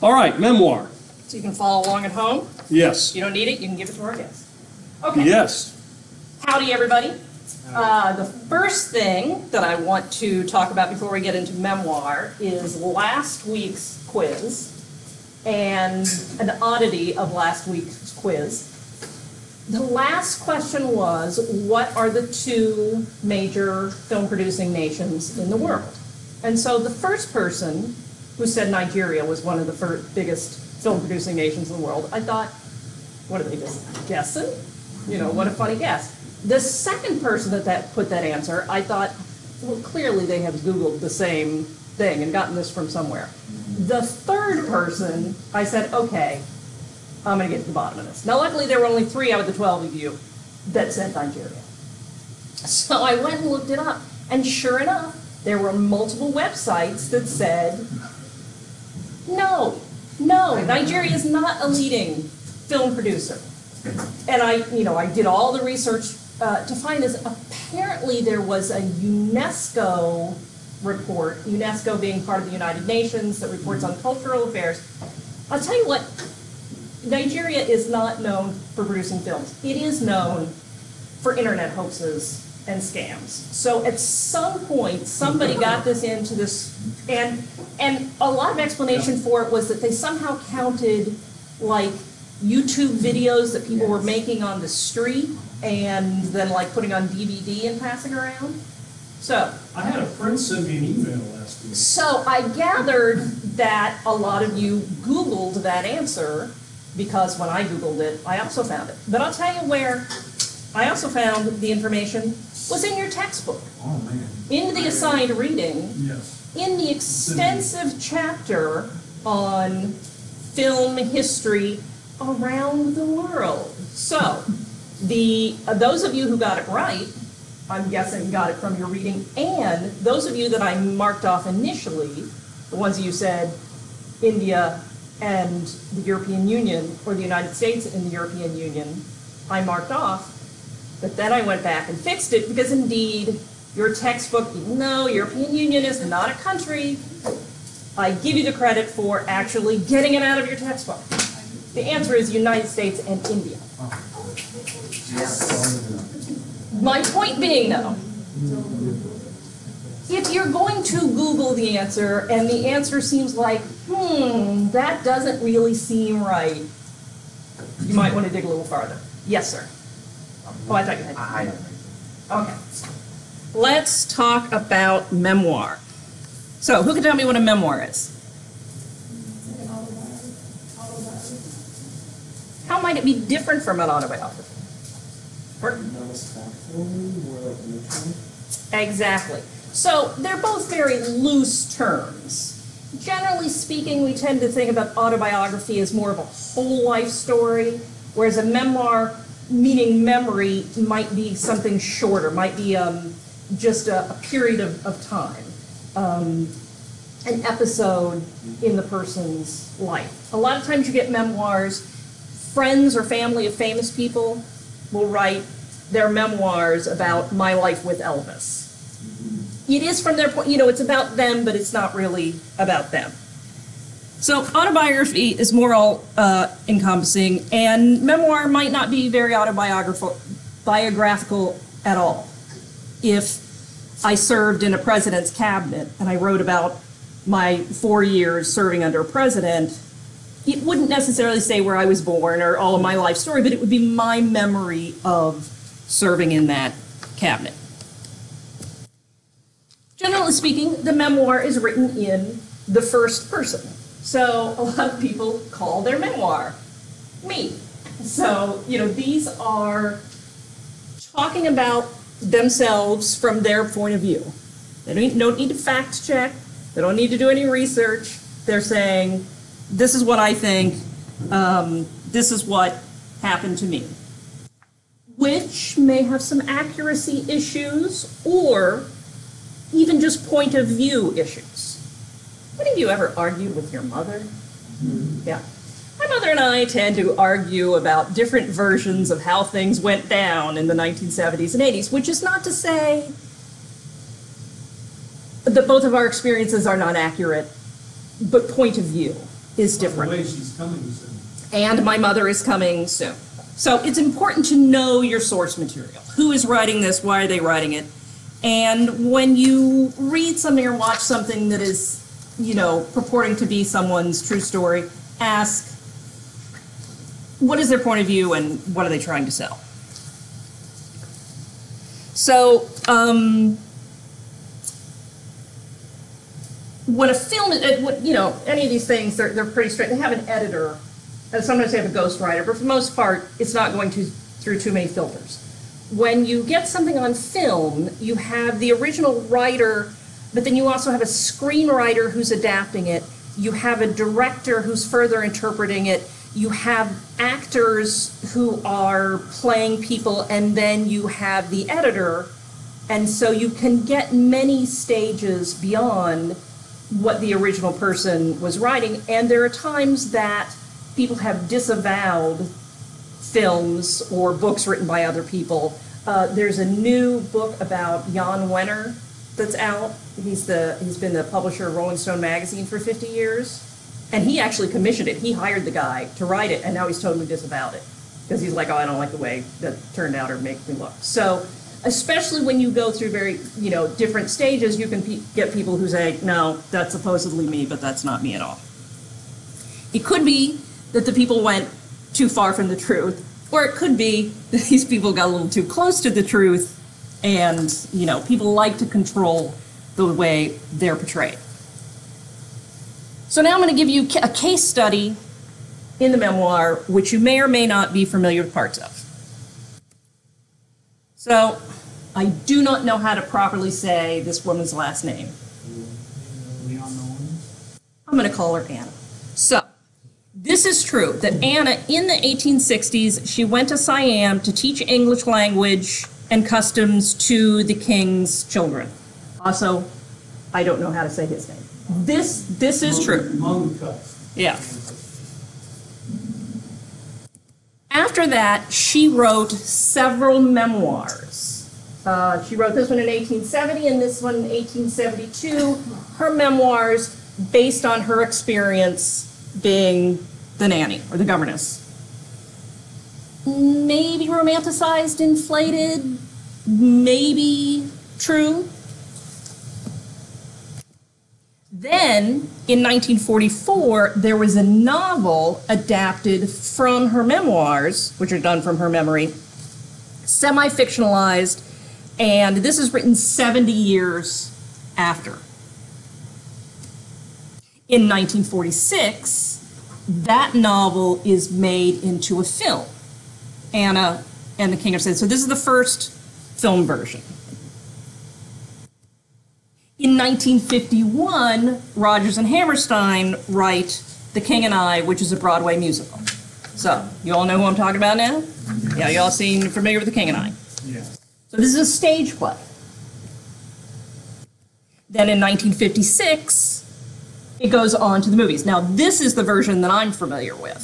All right, memoir. So you can follow along at home. Yes. You don't need it, you can give it to our guests. Okay. Yes. Howdy, everybody. The first thing that I want to talk about before we get into memoir is last week's quiz and an oddity of last week's quiz. The last question was, what are the two major film producing nations in the world? And so the first person who said Nigeria was one of the biggest film producing nations in the world, I thought, what are they just guessing? You know, what a funny guess. The second person that put that answer, I thought, well, clearly they have Googled the same thing and gotten this from somewhere. The third person, I said, okay, I'm going to get to the bottom of this. Now, luckily, there were only 3 out of the 12 of you that said Nigeria. So I went and looked it up, and sure enough, there were multiple websites that said, no, Nigeria is not a leading film producer. And I did all the research to find this. Apparently, there was a UNESCO report, UNESCO being part of the United Nations that reports on cultural affairs. I'll tell you what, Nigeria is not known for producing films. It is known for internet hoaxes and scams. So at some point, somebody got this into this, and a lot of explanation for it was that they somehow counted like YouTube videos that people were making on the street and then like putting on DVD and passing around. So I had a friend send me an email last week. So I gathered that a lot of you Googled that answer, because when I Googled it, I also found it. But I'll tell you where I also found the information was in your textbook. Oh, man. In the assigned reading, Yes. in the extensive chapter on film history around the world. So, those of you who got it right, I'm guessing got it from your reading, and those of you that I marked off initially, the ones you said India and the European Union, or the United States and the European Union, I marked off, but then I went back and fixed it, because indeed, your textbook, even though European Union is not a country, I give you the credit for actually getting it out of your textbook. The answer is United States and India. My point being, though, if you're going to Google the answer and the answer seems like, that doesn't really seem right, you might want to dig a little farther. Yes, sir. Oh, I thought you had. Okay. Let's talk about memoir. So, who can tell me what a memoir is? How might it be different from an autobiography? Exactly. So they're both very loose terms. Generally speaking, we tend to think about autobiography as more of a whole life story, whereas a memoir, meaning memory, might be something shorter, might be just a period of time, an episode in the person's life. A lot of times you get memoirs. Friends or family of famous people will write their memoirs about my life with Elvis. It is from their point, it's about them, but it's not really about them. So autobiography is more all-encompassing, and memoir might not be very biographical at all. If I served in a president's cabinet and I wrote about my 4 years serving under a president, it wouldn't necessarily say where I was born or all of my life story, but it would be my memory of serving in that cabinet. Generally speaking, the memoir is written in the first person. So a lot of people call their memoir me. So, these are talking about themselves from their point of view. They don't need to fact check. They don't need to do any research. They're saying, this is what I think, this is what happened to me. Which may have some accuracy issues or even just point of view issues. Any of you ever argued with your mother? Yeah. My mother and I tend to argue about different versions of how things went down in the 1970s and 80s, which is not to say that both of our experiences are not accurate, but point of view. is By the different. way, she's coming soon. And my mother is coming soon. So it's important to know your source material. Who is writing this? Why are they writing it? And when you read something or watch something that is, purporting to be someone's true story, ask, what is their point of view and what are they trying to sell? So, when a film, any of these things, they're pretty straight. They have an editor, and sometimes they have a ghostwriter, but for the most part, it's not going through too many filters. When you get something on film, you have the original writer, but then you also have a screenwriter who's adapting it. You have a director who's further interpreting it. You have actors who are playing people, and then you have the editor. And so you can get many stages beyond what the original person was writing. And there are times that people have disavowed films or books written by other people. There's a new book about Jan Wenner that's out. He's been the publisher of Rolling Stone magazine for 50 years. And he actually commissioned it. He hired the guy to write it, and now he's totally disavowed it. Because he's like, oh, I don't like the way that turned out or makes me look. So, especially when you go through very, different stages, you can get people who say, no, that's supposedly me, but that's not me at all. It could be that the people went too far from the truth, or it could be that these people got a little too close to the truth, and, people like to control the way they're portrayed. So now I'm going to give you a case study in the memoir, which you may or may not be familiar with parts of. So, I do not know how to properly say this woman's last name. I'm going to call her Anna. So, this is true, that Anna, in the 1860s, she went to Siam to teach English language and customs to the king's children. Also, I don't know how to say his name. This is true. Yeah. After that, she wrote several memoirs. She wrote this one in 1870 and this one in 1872. Her memoirs based on her experience being the nanny or the governess. Maybe romanticized, inflated, maybe true. Then, in 1944, there was a novel adapted from her memoirs, which are done from her memory, semi-fictionalized, and this is written 70 years after. In 1946, that novel is made into a film, Anna and the King of Sin. So this is the first film version. In 1951, Rodgers and Hammerstein write The King and I, which is a Broadway musical. So, you all know who I'm talking about now? Yeah, you all familiar with The King and I? Yeah. So this is a stage play. Then in 1956, it goes on to the movies. Now, this is the version that I'm familiar with.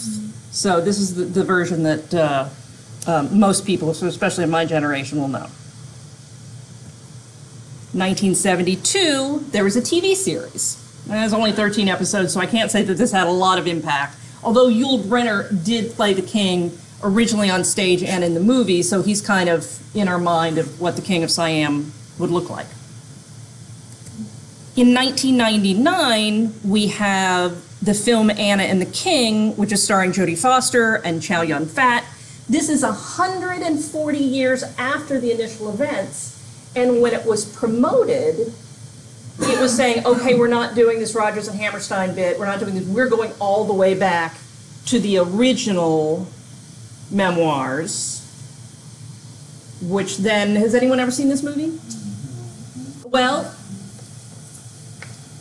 So this is the version that most people, so especially in my generation, will know. 1972, there was a TV series. And there's only 13 episodes, so I can't say that this had a lot of impact. Although Yul Brynner did play the king originally on stage and in the movie, so he's kind of in our mind of what the King of Siam would look like. In 1999, we have the film Anna and the King, which is starring Jodie Foster and Chow Yun-fat. This is 140 years after the initial events. And when it was promoted, it was saying, okay, we're not doing this Rodgers and Hammerstein bit, we're not doing this, we're going all the way back to the original memoirs, which then, has anyone ever seen this movie? Well,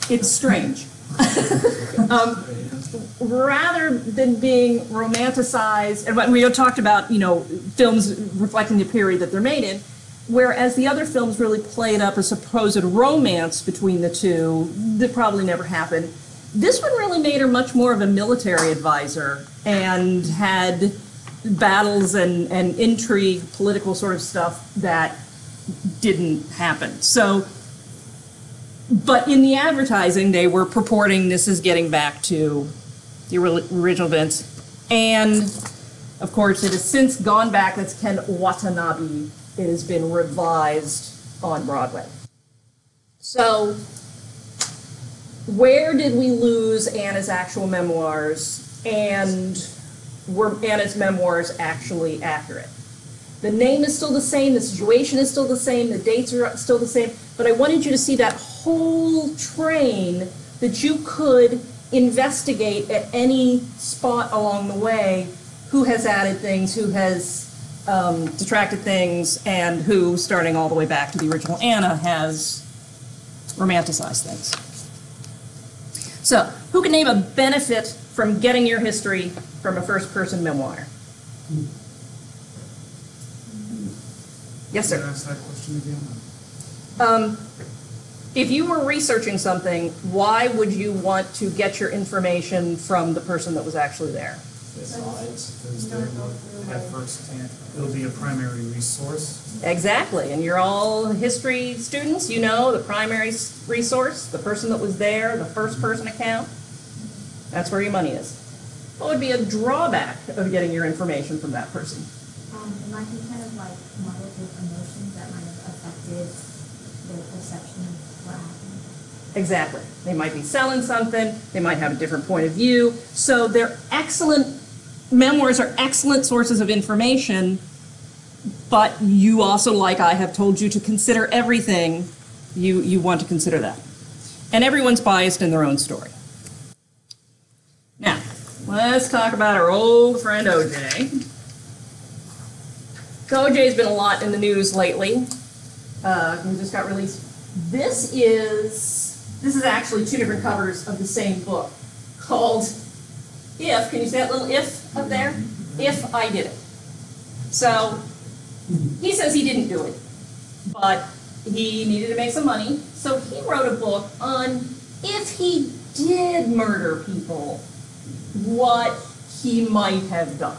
it's strange. Rather than being romanticized, and we talked about, films reflecting the period that they're made in, whereas the other films really played up a supposed romance between the two that probably never happened. This one really made her much more of a military advisor and had battles and intrigue, political sort of stuff that didn't happen. So, but in the advertising, they were purporting this is getting back to the original events. And, of course, it has since gone back. That's Ken Watanabe. It has been revised on Broadway. So, where did we lose Anna's actual memoirs, and were Anna's memoirs actually accurate? The name is still the same, the situation is still the same, the dates are still the same, but I wanted you to see that whole train that you could investigate at any spot along the way, who has added things, who has detracted things, and who, starting all the way back to the original Anna, has romanticized things. So, who can name a benefit from getting your history from a first-person memoir? Yes, sir. Can I ask that question again? If you were researching something, why would you want to get your information from the person that was actually there? Because they're at first hand. It'll be a primary resource. Exactly, and you're all history students, you know the primary resource, the person that was there, the first person account, that's where your money is. What would be a drawback of getting your information from that person? It might be kind of like muddled with emotions that might have affected their perception of what happened. Exactly. They might be selling something, they might have a different point of view, so they're excellent, memoirs are excellent sources of information, but you also, like I have told you, to consider everything, you want to consider that. And everyone's biased in their own story. Now, let's talk about our old friend OJ. So OJ's been a lot in the news lately. He just got released. This is actually two different covers of the same book called If, can you see that little if up there? If I Did It. So he says he didn't do it, but he needed to make some money, so he wrote a book on if he did murder people, what he might have done.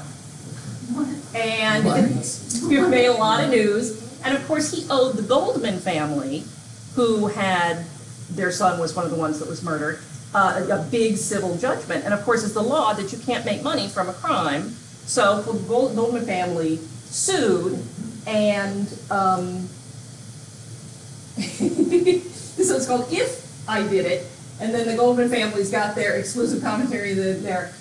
And it made a lot of news. And of course, he owed the Goldman family, who had, their son was one of the ones that was murdered, a big civil judgment. And of course, it's the law that you can't make money from a crime. So the Goldman family sued, and so it's called If I Did It. And then the Goldman family's got their exclusive commentary that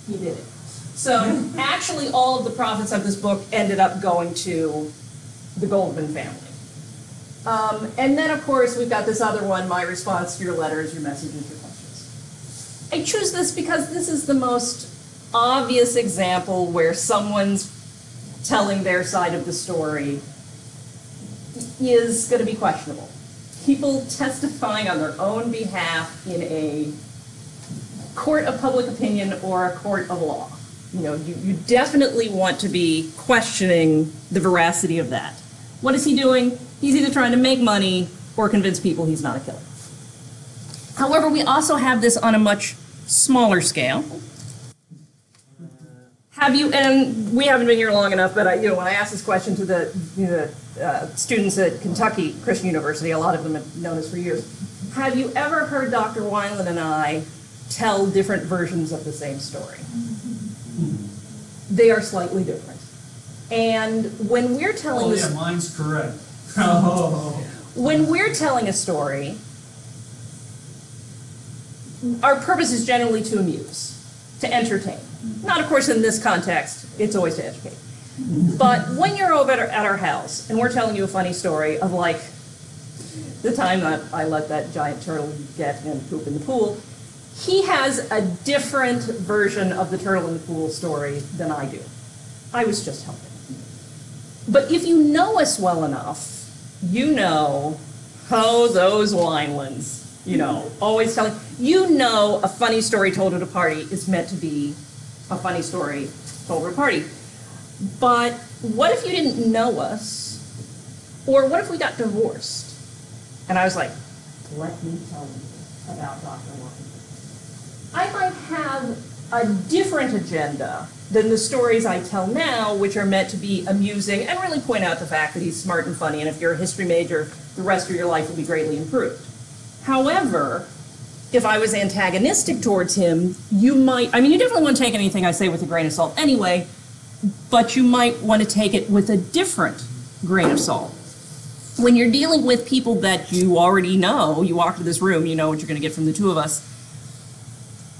he did it. So actually all of the profits of this book ended up going to the Goldman family. And then of course we've got this other one, my response to your letters, your messages, your questions. I choose this because this is the most obvious example where someone's telling their side of the story is going to be questionable. People testifying on their own behalf in a court of public opinion or a court of law. You know, you definitely want to be questioning the veracity of that. What is he doing? He's either trying to make money or convince people he's not a killer. However, we also have this on a much smaller scale. Have you, and we haven't been here long enough, but when I asked this question to the students at Kentucky Christian University, a lot of them have known us for years, have you ever heard Dr. Wineland and I tell different versions of the same story? They are slightly different. And when we're telling this, mine's correct. when we're telling a story, our purpose is generally to amuse, to entertain. Not, of course, in this context, it's always to educate. But when you're over at our house and we're telling you a funny story of, like, the time that I let that giant turtle get and poop in the pool, he has a different version of the turtle in the pool story than I do. I was just helping. But if you know us well enough, you know, oh, those Winelands, always telling, a funny story told at a party is meant to be a funny story told at a party. But what if you didn't know us? Or what if we got divorced? And I was like, let me tell you about Dr. Wineland. I might have a different agenda than the stories I tell now, which are meant to be amusing and really point out the fact that he's smart and funny, and if you're a history major, the rest of your life will be greatly improved. However, if I was antagonistic towards him, you might, I mean, you definitely want to take anything I say with a grain of salt anyway, but you might want to take it with a different grain of salt. When you're dealing with people that you already know, you walk into this room, you know what you're going to get from the two of us,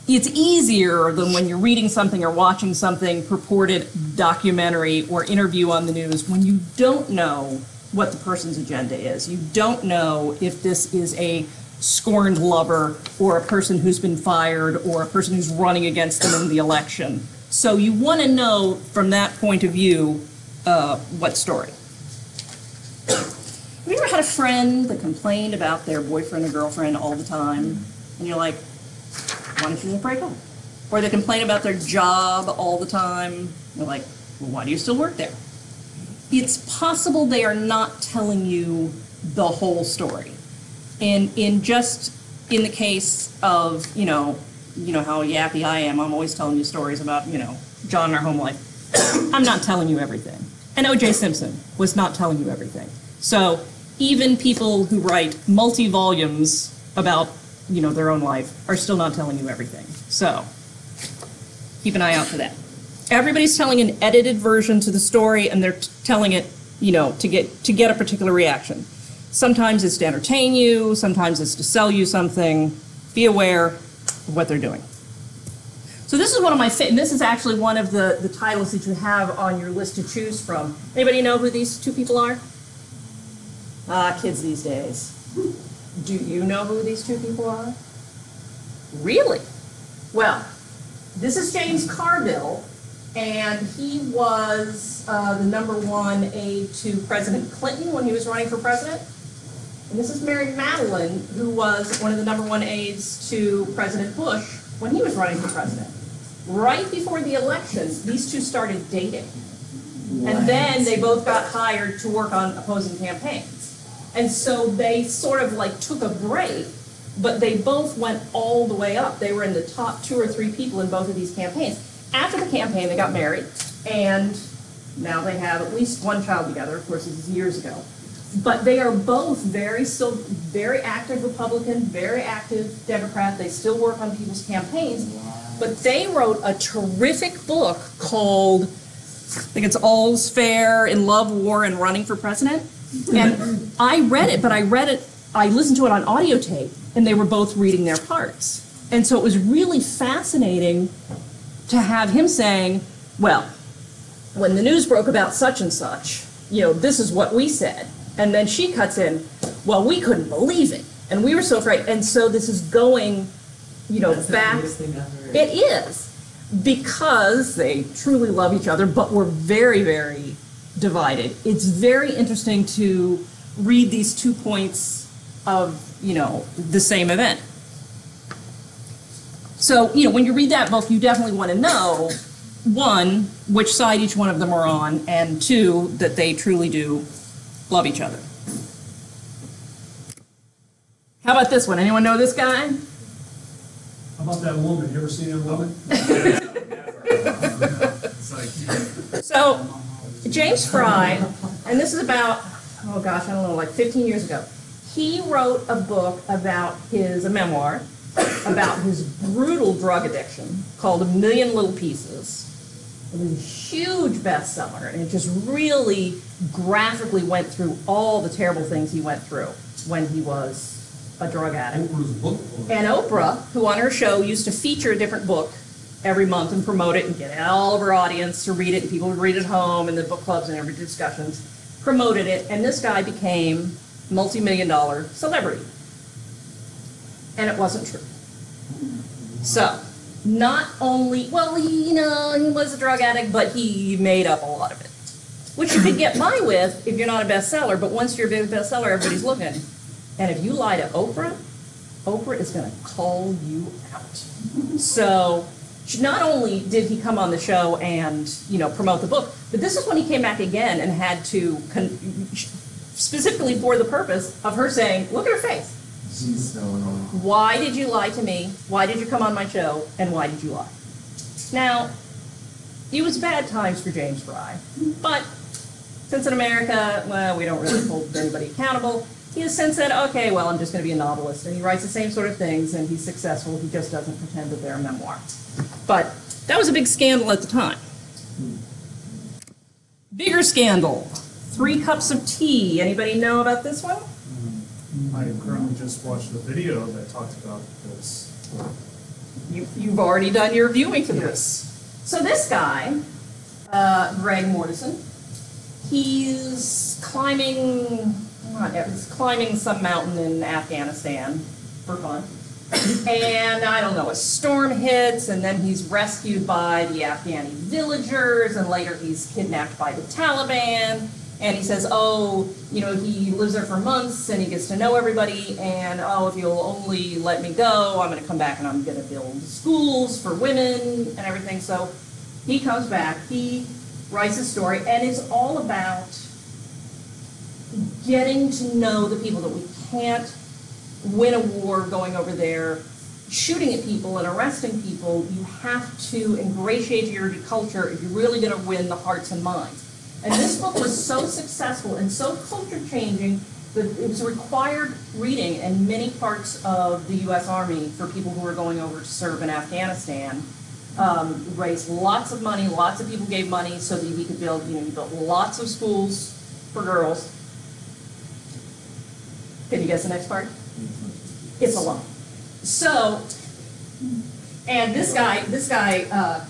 it's easier than when you're reading something or watching something, purported documentary or interview on the news, when you don't know what the person's agenda is. You don't know if this is a scorned lover or a person who's been fired or a person who's running against them in the election. So you want to know from that point of view what story. Have you ever had a friend that complained about their boyfriend or girlfriend all the time? And you're like, why don't you just break up? Or they complain about their job all the time. You're like, well, why do you still work there? It's possible they are not telling you the whole story. And in the case of, you know how yappy I am, I'm always telling you stories about, John and our home life. I'm not telling you everything. And O.J. Simpson was not telling you everything. So even people who write multi-volumes about, their own life are still not telling you everything. So keep an eye out for that. Everybody's telling an edited version to the story, and they're telling it, to get a particular reaction. Sometimes it's to entertain you, sometimes it's to sell you something. Be aware of what they're doing. So this is one of my and this is actually one of the titles that you have on your list to choose from. Anybody know who these two people are? Kids these days. Do you know who these two people are? Really? Well, this is James Carville, and he was the #1 aide to President Clinton when he was running for president. And this is Mary Madeline, who was one of the #1 aides to President Bush when he was running for president. Right before the elections, these two started dating. What? And then they both got hired to work on opposing campaigns. And so they sort of took a break, but they both went all the way up. They were in the top 2 or 3 people in both of these campaigns. After the campaign, they got married, and now they have at least one child together. Of course, this is years ago. But they are both still very active Republican, very active Democrat. They still work on people's campaigns. But they wrote a terrific book called, I think it's All's Fair in Love, War, and Running for President. And I read it, I listened to it on audio tape, and they were both reading their parts. And so it was really fascinating to have him saying, well, when the news broke about such and such, this is what we said. And then she cuts in, well, we couldn't believe it, and we were so afraid. And so this is going, back. It is, because they truly love each other, but were very, very divided. It's very interesting to read these 2 points of, the same event. So, when you read that book, you definitely want to know, 1, which side each one of them are on, and 2, that they truly do love each other. How about this one? Anyone know this guy? How about that woman? You ever seen that woman? So, James Fry, and this is about, 15 years ago. He wrote a book about a memoir, about his brutal drug addiction called A Million Little Pieces. It was a huge bestseller, and it just really graphically went through all the terrible things he went through when he was a drug addict. And Oprah, who on her show used to feature a different book every month and promote it and get all of her audience to read it, and people would read it at home and the book clubs and every discussions, promoted it, and this guy became a multi-million-dollar celebrity. And it wasn't true. So, not only, he was a drug addict, but he made up a lot of it. Which you could get by with if you're not a bestseller, but once you're a big bestseller, everybody's looking. And if you lie to Oprah, Oprah is going to call you out. So, not only did he come on the show and, promote the book, but this is when he came back again and had to, specifically for the purpose of her saying, look at her face. Why did you lie to me? Why did you come on my show? And why did you lie? Now, it was bad times for James Fry, but since in America, we don't really hold anybody accountable, he has since said, okay, well, I'm just going to be a novelist. And he writes the same sort of things, and he's successful. He just doesn't pretend that they're a memoir. But that was a big scandal at the time. Bigger scandal. 3 cups of tea. Anybody know about this one? I currently just watched a video that talked about this. You've already done your viewing for this. So this guy, Greg Mortison, he's climbing some mountain in Afghanistan for fun. And I don't know, a storm hits, and then he's rescued by the Afghani villagers, and later he's kidnapped by the Taliban. And he says, oh, you know, he lives there for months, and he gets to know everybody, and oh, if you'll only let me go, I'm going to come back and I'm going to build schools for women and everything. So he comes back, he writes a story, and it's all about getting to know the people that we can't win a war going over there, shooting at people and arresting people. You have to ingratiate your culture if you're really going to win the hearts and minds. And this book was so successful and so culture-changing that it was required reading in many parts of the U.S. Army for people who were going over to serve in Afghanistan. Raised lots of money, lots of people gave money so that he could build, he built lots of schools for girls. Can you guess the next part? It's a lot. So, and this guy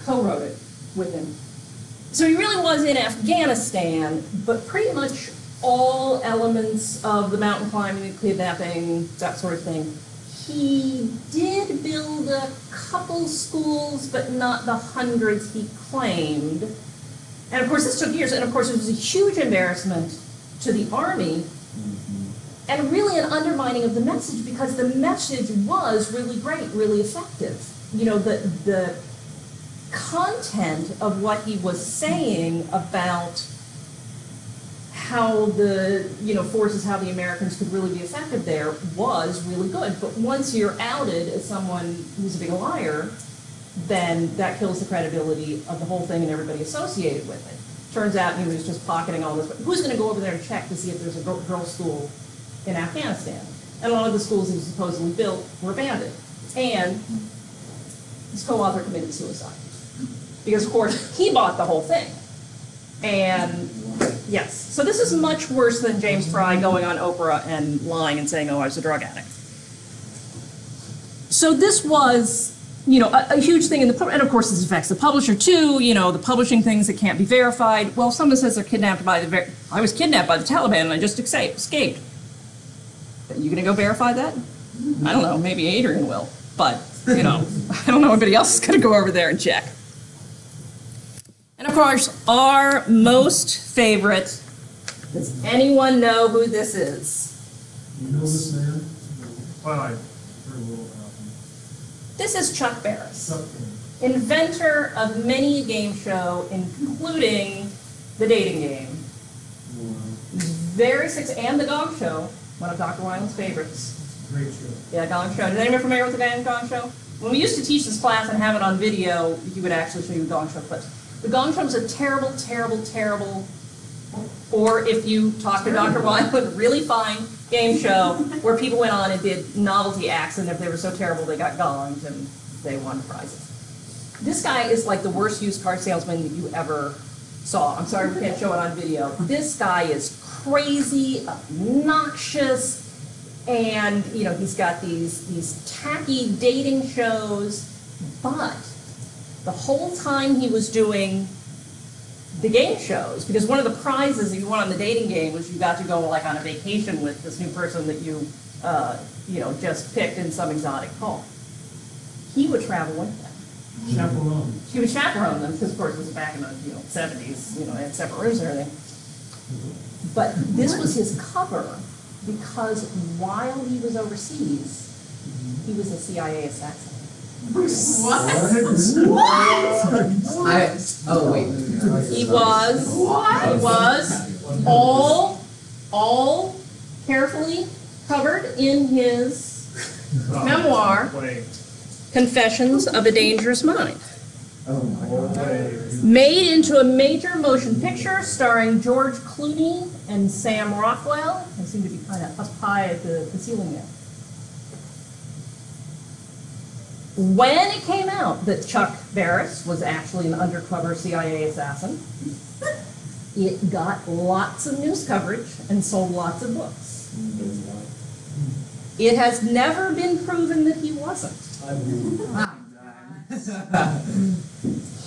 co-wrote it with him. So he really was in Afghanistan, but pretty much all elements of the mountain climbing, the kidnapping, that sort of thing. He did build a couple schools, but not the hundreds he claimed. And of course, this took years, and of course, it was a huge embarrassment to the Army, and really an undermining of the message, because the message was really great, really effective. The content of what he was saying about how the forces, how the Americans could really be effective there was really good. But once you're outed as someone who's a big liar, then that kills the credibility of the whole thing and everybody associated with it. Turns out he was just pocketing all this. But who's going to go over there and check to see if there's a girls' school in Afghanistan? And a lot of the schools he supposedly built were abandoned. And his co-author committed suicide. Because, of course, he bought the whole thing. And, yes. So this is much worse than James Fry going on Oprah and lying and saying, oh, I was a drug addict. So this was, a huge thing in the, and of course this affects the publisher too, the publishing things that can't be verified. Well, someone says they're kidnapped by I was kidnapped by the Taliban and I just escaped. Are you going to go verify that? I don't know, maybe Adrian will, but, I don't know anybody else is going to go over there and check. And of course, our most favorite, does anyone know who this is? You know this man? Well, I heard a little about him. This is Chuck Barris, Chuck Barris. Inventor of many a game show, including the dating game. Very successful, and the Gong Show, one of Dr. Weiland's favorites. Great show. Yeah, Gong Show. Is anyone familiar with the Gong Show? When we used to teach this class and have it on video, he would actually show you the Gong Show clips. The Gong Show is a terrible, terrible, terrible, or if you talk to Dr. Weiland, really fine game show where people went on and did novelty acts, and if they were so terrible, they got gonged and they won prizes. This guy is like the worst used car salesman that you ever saw. I'm sorry we can't show it on video. This guy is crazy, obnoxious, and he's got these tacky dating shows, but the whole time he was doing the game shows, because one of the prizes that you won on the dating game was you got to go like on a vacation with this new person that you just picked in some exotic home. He would travel with them. Chaperone. He would chaperone them, because of course it was back in the 70s, they had separate rooms and everything. But this was his cover, because while he was overseas, he was a CIA assassin. What? Oh wait. He was all carefully covered in his memoir, Confessions of a Dangerous Mind. Oh my god. Made into a major motion picture starring George Clooney and Sam Rockwell. They seem to be kind of up high at the ceiling there. When it came out that Chuck Barris was actually an undercover CIA assassin, it got lots of news coverage and sold lots of books. It has never been proven that he wasn't.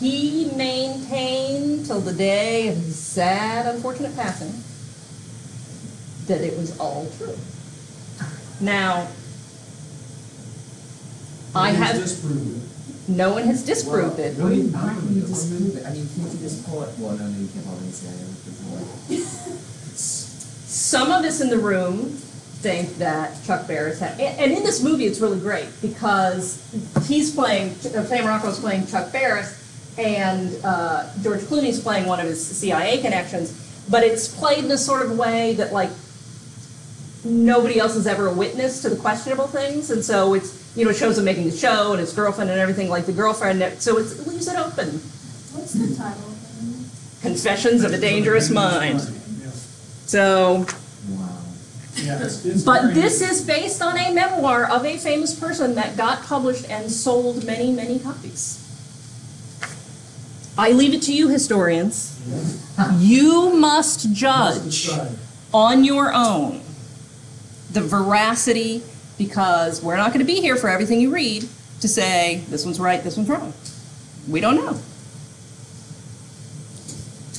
He maintained till the day of his sad, unfortunate passing that it was all true. Now, I have, no one has disproved it. How can you disprove it? I mean, can't you just pull it? Well, no, you can't pull it. Some of us in the room think that Chuck Barris had, and in this movie it's really great because he's playing, Sam Rockwell's playing Chuck Barris, and George Clooney's playing one of his CIA connections, but it's played in a sort of way that like nobody else has ever witnessed to the questionable things, and so it's, you know, it shows him making the show and his girlfriend and everything, like the girlfriend, so it leaves it open. What's the title? Confessions of a Dangerous Mind. So, Wow. Yeah, it's but very- this is based on a memoir of a famous person that got published and sold many, many copies. I leave it to you, historians. You must judge on your own the veracity, because we're not going to be here for everything you read to say this one's right, this one's wrong. We don't know.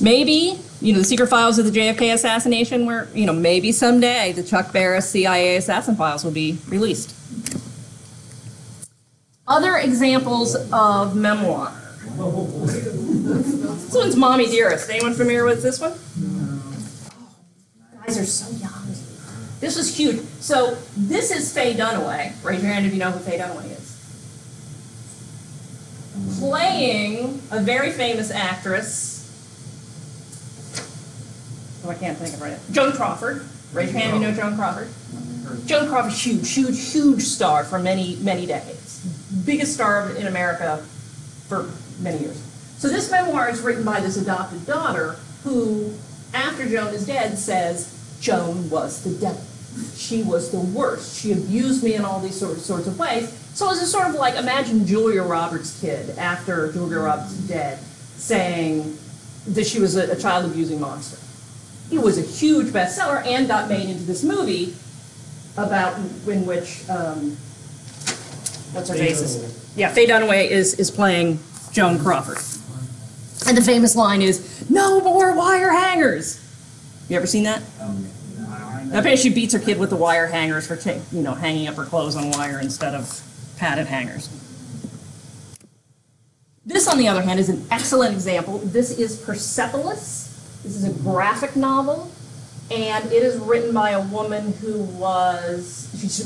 Maybe, you know, the secret files of the JFK assassination, where, you know, maybe someday the Chuck Barris CIA assassin files will be released. Other examples of memoir. This one's Mommy Dearest. Anyone familiar with this one? Guys are so young. This is huge. So this is Faye Dunaway. Raise your hand if you know who Faye Dunaway is. Playing a very famous actress. Oh, I can't think of it right now. Joan Crawford. Raise your hand if you know Joan Crawford. Joan Crawford's huge, huge, huge star for many, many decades. Biggest star in America for many years. So this memoir is written by this adopted daughter who, after Joan is dead, says, Joan was the devil. She was the worst. She abused me in all these sorts of ways. So it's a sort of like, imagine Julia Roberts' kid after Julia Roberts is dead saying that she was a child abusing monster. It was a huge bestseller and got made into this movie about in which, what's her face? Yeah, Faye Dunaway is playing Joan Crawford. And the famous line is, no more wire hangers. You ever seen that? Apparently she beats her kid with the wire hangers for hanging up her clothes on wire instead of padded hangers. This, on the other hand, is an excellent example. This is Persepolis. This is a graphic novel, and it is written by a woman who she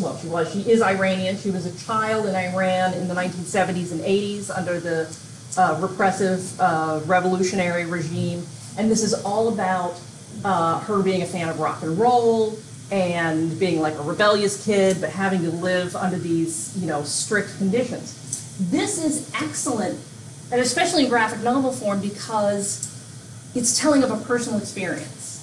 is Iranian. She was a child in Iran in the 1970s and 80s under the repressive revolutionary regime, and this is all about her being a fan of rock and roll and being like a rebellious kid, but having to live under these, strict conditions. This is excellent, and especially in graphic novel form, because it's telling of a personal experience.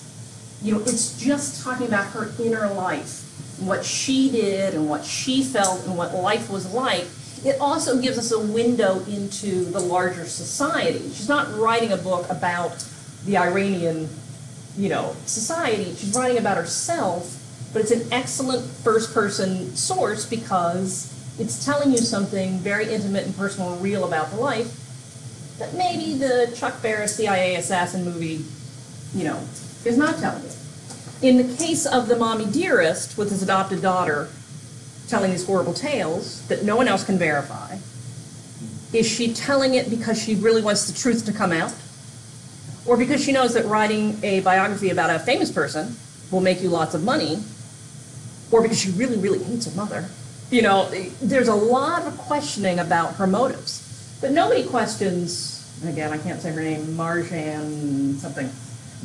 It's just talking about her inner life, and what she did and what she felt and what life was like. It also gives us a window into the larger society. She's not writing a book about the Iranian society. She's writing about herself, but it's an excellent first-person source because it's telling you something very intimate and personal and real about the life that maybe the Chuck Barris CIA assassin movie, is not telling you. In the case of the Mommy Dearest, with his adopted daughter telling these horrible tales that no one else can verify, is she telling it because she really wants the truth to come out? Or because she knows that writing a biography about a famous person will make you lots of money, or because she really, really hates her mother. There's a lot of questioning about her motives. But nobody questions, and again, I can't say her name, Marjan something,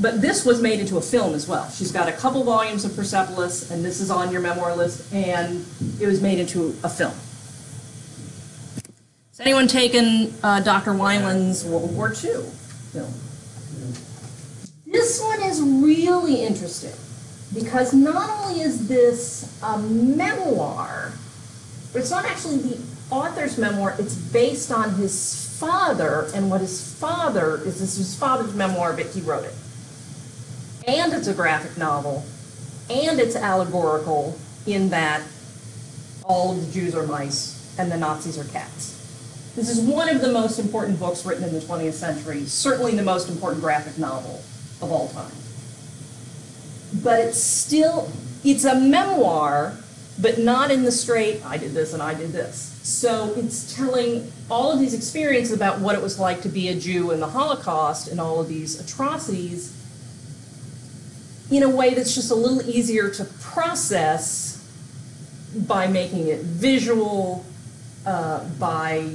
but this was made into a film as well. She's got a couple volumes of Persepolis, and this is on your memoir list, and it was made into a film. Has anyone taken Dr. Wineland's World War II film? This one is really interesting because not only is this a memoir, but it's not actually the author's memoir, it's based on his father and what his father is. This is his father's memoir, but he wrote it. And it's a graphic novel, and it's allegorical in that all of the Jews are mice and the Nazis are cats. This is one of the most important books written in the 20th century, certainly the most important graphic novel of all time. But it's a memoir, but not in the straight, I did this and I did this. So it's telling all of these experiences about what it was like to be a Jew in the Holocaust and all of these atrocities in a way that's just a little easier to process by making it visual, by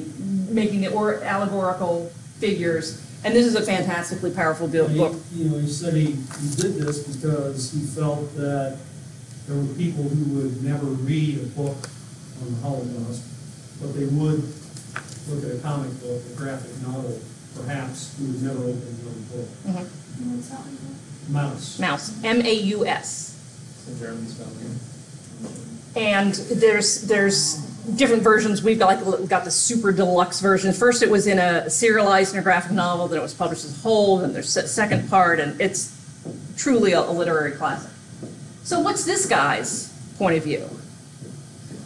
making it or allegorical figures. And this is a fantastically powerful book. He said he did this because he felt that there were people who would never read a book on the Holocaust, but they would look at a comic book, a graphic novel, perhaps, who would never open another book. Mm-hmm. Mouse. M-A-U-S. The German spelling. And there's different versions. We've got the super deluxe version. First it was in a serialized in a graphic novel, then it was published as a whole, then there's a second part, and it's truly a literary classic. So what's this guy's point of view?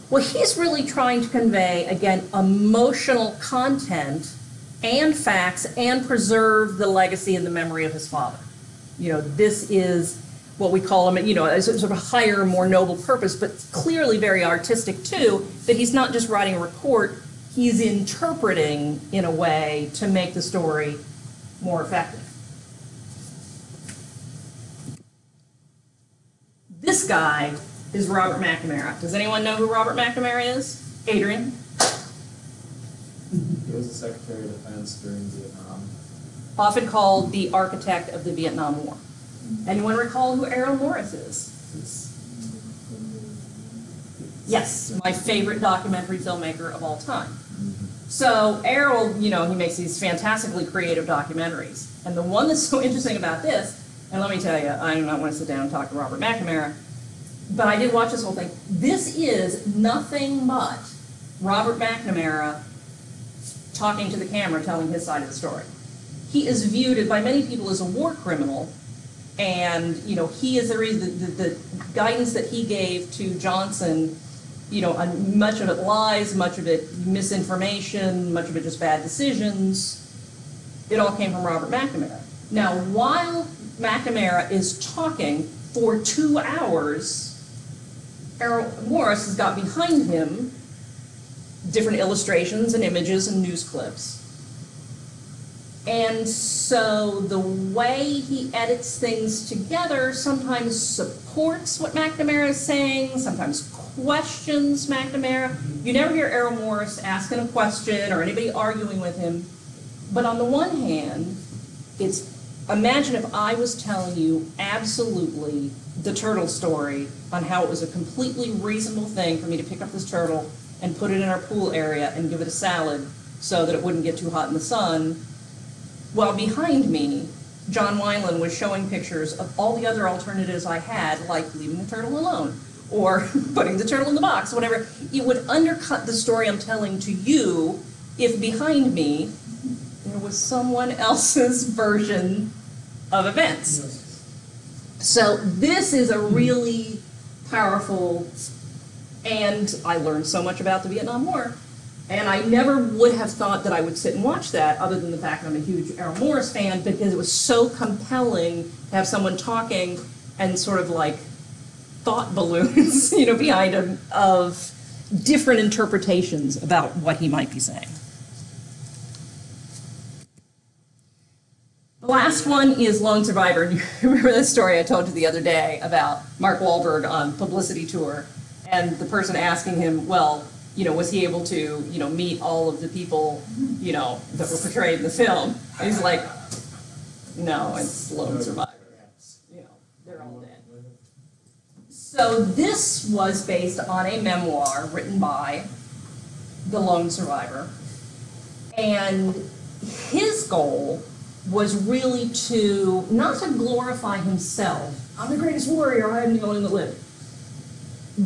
Well, he's really trying to convey, again, emotional content and facts and preserve the legacy and the memory of his father. This is what we call him, a sort of a higher, more noble purpose, but clearly very artistic too, that he's not just writing a report, he's interpreting in a way to make the story more effective. This guy is Robert McNamara. Does anyone know who Robert McNamara is? Adrian? He was the Secretary of Defense during Vietnam. Often called the architect of the Vietnam War. Anyone recall who Errol Morris is? Yes, my favorite documentary filmmaker of all time. So Errol, he makes these fantastically creative documentaries. And the one that's so interesting about this, and let me tell you, I do not want to sit down and talk to Robert McNamara, but I did watch this whole thing. This is nothing but Robert McNamara talking to the camera, telling his side of the story. He is viewed by many people as a war criminal, and he is the reason the guidance that he gave to Johnson, much of it lies, much of it misinformation, much of it just bad decisions. It all came from Robert McNamara. Now, while McNamara is talking for 2 hours, Errol Morris has got behind him different illustrations and images and news clips. And so the way he edits things together sometimes supports what McNamara is saying, sometimes questions McNamara. You never hear Errol Morris asking a question or anybody arguing with him. But on the one hand, imagine if I was telling you absolutely the turtle story on how it was a completely reasonable thing for me to pick up this turtle and put it in our pool area and give it a salad so that it wouldn't get too hot in the sun. While behind me, John Wineland was showing pictures of all the other alternatives I had, like leaving the turtle alone, or putting the turtle in the box, whatever. It would undercut the story I'm telling to you if behind me there was someone else's version of events. Yes. So this is a really powerful, and I learned so much about the Vietnam War. And I never would have thought that I would sit and watch that, other than the fact that I'm a huge Errol Morris fan, because it was so compelling to have someone talking and sort of like thought balloons, behind him of different interpretations about what he might be saying. The last one is Lone Survivor. And you remember the story I told you the other day about Mark Wahlberg on publicity tour, and the person asking him, well, was he able to, meet all of the people, that were portrayed in the film? And he's like, no, it's Lone Survivor. They're all dead. So this was based on a memoir written by the Lone Survivor. And his goal was really to, not to glorify himself, I'm the greatest warrior, I am the only one that lived,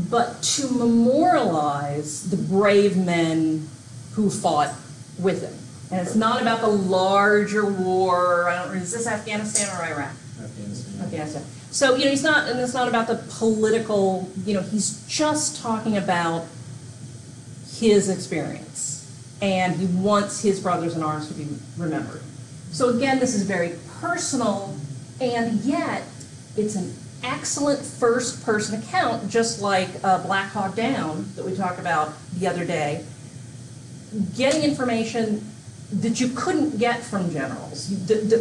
but to memorialize the brave men who fought with him. And it's not about the larger war, is this Afghanistan or Iraq? Afghanistan. So, he's not, and it's not about the political, he's just talking about his experience. And he wants his brothers in arms to be remembered. So again, this is very personal, and yet it's an excellent first-person account, just like Black Hawk Down that we talked about the other day. Getting information that you couldn't get from generals.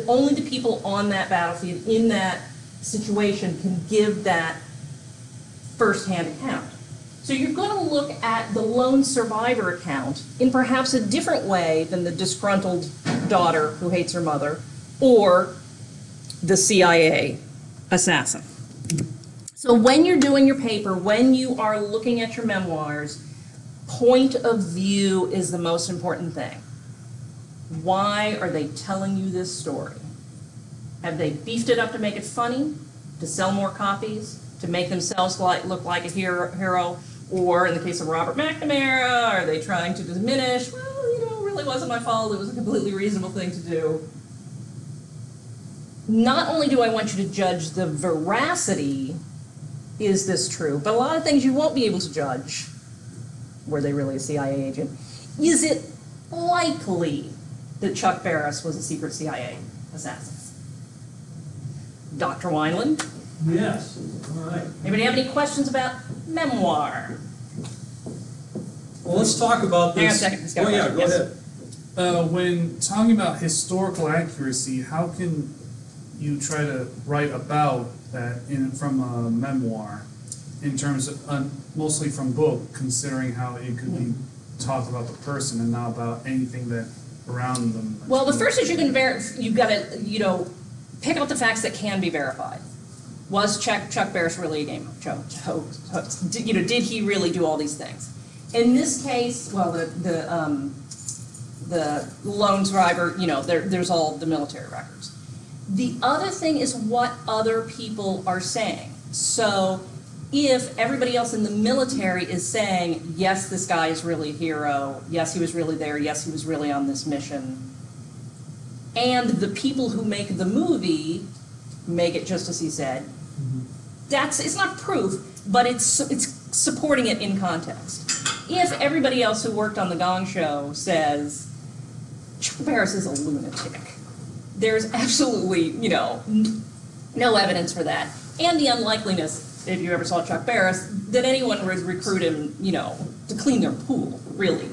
Only the people on that battlefield, in that situation, can give that first-hand account. So you're going to look at the lone survivor account in perhaps a different way than the disgruntled daughter who hates her mother, or the CIA assassin. So when you're doing your paper, when you are looking at your memoirs, point of view is the most important thing. Why are they telling you this story? Have they beefed it up to make it funny, to sell more copies, to make themselves look like a hero? Or in the case of Robert McNamara, are they trying to diminish, well, it really wasn't my fault, it was a completely reasonable thing to do. Not only do I want you to judge the veracity, is this true, but a lot of things you won't be able to judge. Were they really a CIA agent? Is it likely that Chuck Barris was a secret CIA assassin? Dr. Wineland? Yes, all right. Anybody have any questions about Memoir? Well, let's talk about Hang on a this. second. He's got a Oh, yeah, question. go Yes. ahead. When talking about historical accuracy, how can you try to write about that from a memoir, in terms of mostly from book, considering how it could be talked about the person and not about anything that around them? Well, the first is you've got to, pick out the facts that can be verified. Was Chuck Barris really a game host? Did he really do all these things? In this case, well, the lone survivor, there's all the military records. The other thing is what other people are saying. So if everybody else in the military is saying, yes, this guy is really a hero, yes, he was really there, yes, he was really on this mission, and the people who make the movie make it just as he said, it's not proof, but it's supporting it in context. If everybody else who worked on the Gong Show says, Chuck Barris is a lunatic, there's absolutely, no evidence for that. And the unlikeliness, if you ever saw Chuck Barris, that anyone would recruit him, to clean their pool, really.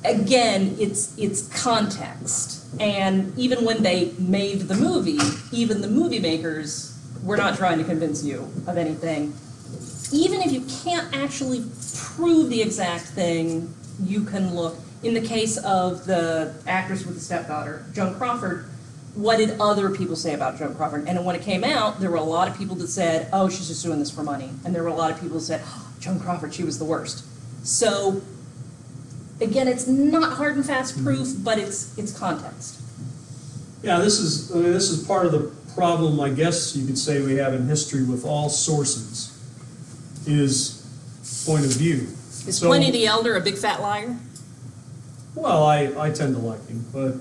Again, it's context. And even when they made the movie, even the movie makers were not trying to convince you of anything. Even if you can't actually prove the exact thing, you can look. In the case of the actress with the stepdaughter, Joan Crawford, what did other people say about Joan Crawford? And when it came out, there were a lot of people that said, oh, she's just doing this for money. And there were a lot of people that said, oh, Joan Crawford, she was the worst. So, again, it's not hard and fast proof, but it's context. Yeah, this is part of the problem, I guess you could say, we have in history with all sources, is point of view. Is Pliny the Elder a big fat liar? Well, I tend to like him, but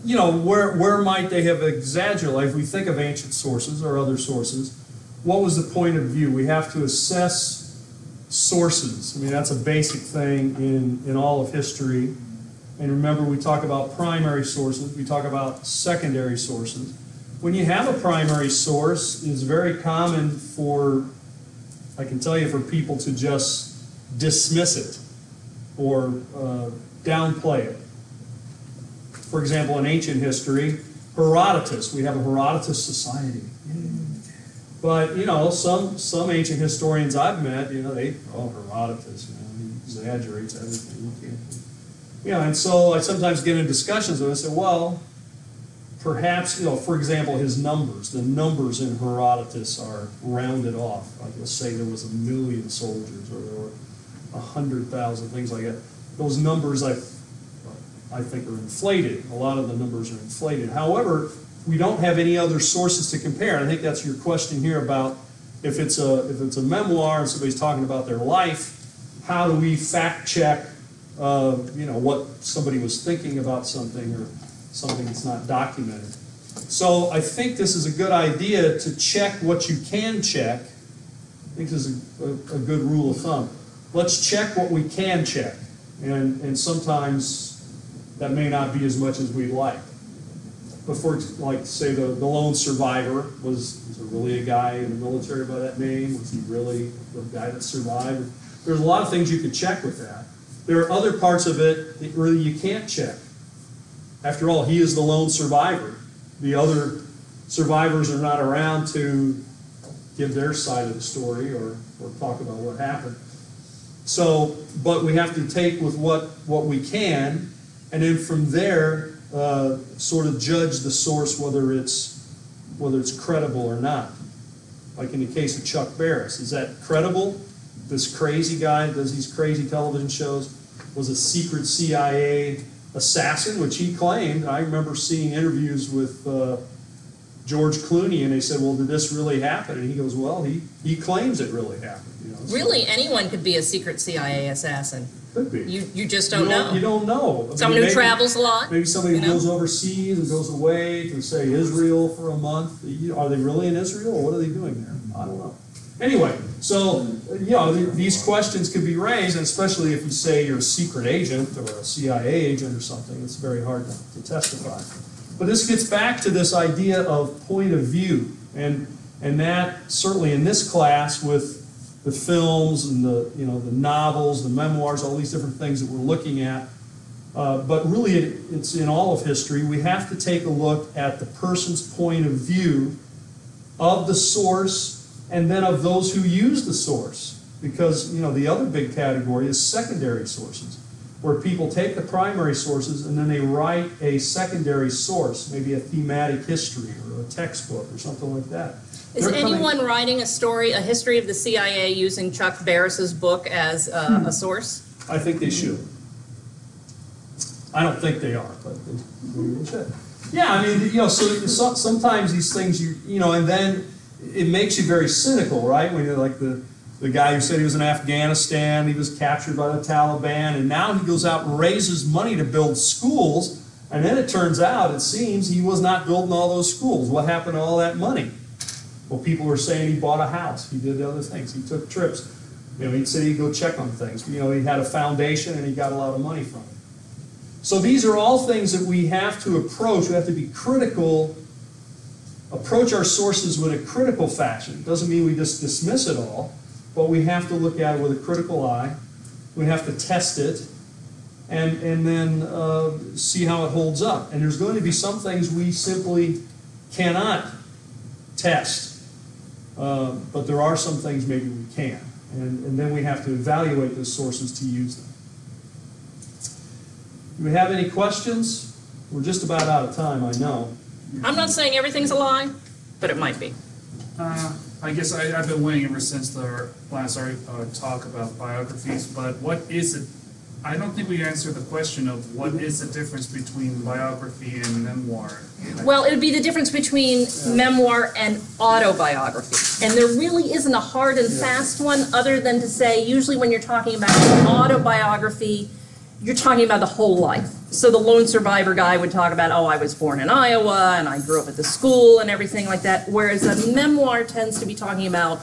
where might they have exaggerated? Like if we think of ancient sources or other sources, what was the point of view? We have to assess sources. I mean, that's a basic thing in all of history. And remember, we talk about primary sources, we talk about secondary sources. When you have a primary source, it's very common for, I can tell you, for people to just dismiss it or downplay it. For example, in ancient history, Herodotus, we have a Herodotus society. But, some ancient historians I've met, Herodotus, he exaggerates everything. And so I sometimes get in discussions with him and say, well, perhaps, for example, his numbers, the numbers in Herodotus are rounded off. Like let's say there was 1 million soldiers or there were 100,000, things like that. Those numbers I think, are inflated. A lot of the numbers are inflated. However, we don't have any other sources to compare. I think that's your question here about if it's a memoir and somebody's talking about their life, how do we fact check, what somebody was thinking about something or something that's not documented. So I think this is a good idea to check what you can check. I think this is a good rule of thumb. Let's check what we can check. And sometimes that may not be as much as we'd like. But for, like, say, the lone survivor, was there really a guy in the military by that name? Was he really the guy that survived? There's a lot of things you could check with that. There are other parts of it that really you can't check. After all, he is the lone survivor. The other survivors are not around to give their side of the story or talk about what happened. So, but we have to take with what we can, and then from there, sort of judge the source whether it's credible or not. Like in the case of Chuck Barris, is that credible? This crazy guy that does these crazy television shows was a secret CIA assassin, which he claimed. I remember seeing interviews with George Clooney, and they said, well, did this really happen? And he goes, well, he claims it really happened. So. Really, anyone could be a secret CIA assassin. Could be. You just don't know. You don't know. Someone who travels a lot. Maybe somebody who goes overseas and goes away to, say, Israel for a month. Are they really in Israel, or what are they doing there? I don't know. Anyway, so, these questions could be raised, and especially if you say you're a secret agent or a CIA agent or something, it's very hard to testify. But this gets back to this idea of point of view, and that certainly in this class with the films and the novels, the memoirs, all these different things that we're looking at. But really, it's in all of history. We have to take a look at the person's point of view of the source and then of those who use the source. Because, the other big category is secondary sources, where people take the primary sources and then they write a secondary source, maybe a thematic history or a textbook or something like that. Is anyone writing a history of the CIA using Chuck Barris's book as a source? I think they should. I don't think they are, but they should. Yeah, so sometimes these things, and then it makes you very cynical, right? When you're like the guy who said he was in Afghanistan, he was captured by the Taliban, and now he goes out and raises money to build schools, and then it turns out, it seems, he was not building all those schools. What happened to all that money? Well, people were saying he bought a house, he did other things, he took trips. He said he'd go check on things. He had a foundation and he got a lot of money from it. So these are all things that we have to approach. We have to be critical, approach our sources with a critical fashion. It doesn't mean we just dismiss it all, but we have to look at it with a critical eye. We have to test it and then see how it holds up. And there's going to be some things we simply cannot test. But there are some things maybe we can. And then we have to evaluate those sources to use them. Do we have any questions? We're just about out of time, I know. I'm not saying everything's a lie, but it might be. I guess I've been waiting ever since the last talk about biographies, but what is it? I don't think we answered the question of what is the difference between biography and memoir. Well, it would be the difference between memoir and autobiography. And there really isn't a hard and fast one other than to say, usually when you're talking about an autobiography, you're talking about the whole life. So the lone survivor guy would talk about, I was born in Iowa, and I grew up at the school, and everything like that. Whereas a memoir tends to be talking about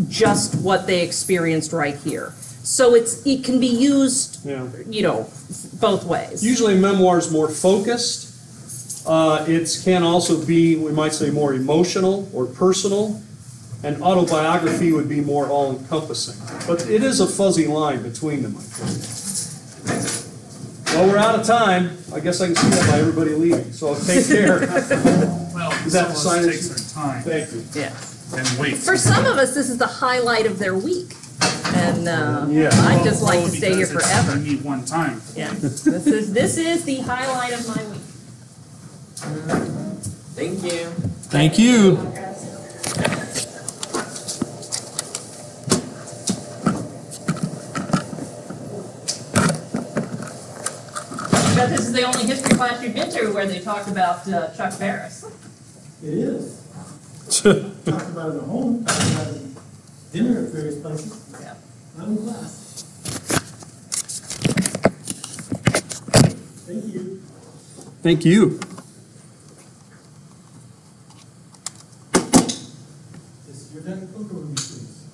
just what they experienced right here. So it can be used, both ways. Usually memoir is more focused. It can also be, we might say, more emotional or personal. And autobiography would be more all-encompassing. But it is a fuzzy line between them, I think. Well, we're out of time. I guess I can see that by everybody leaving. So take care. Well, That some of us takes their time. Thank you. Yeah. And wait. For some of us, this is the highlight of their week. And Yeah. I'd just like to stay here Because forever. we need one time. Yeah. This is the highlight of my week. Thank you. Thank you. But this is the only class you've been to where they talked about Chuck Barris. It is. Talked about it at home, talked about it at dinner at various places. Yeah. Not in class. Thank you. Thank you. This is your dad, cook over me, please.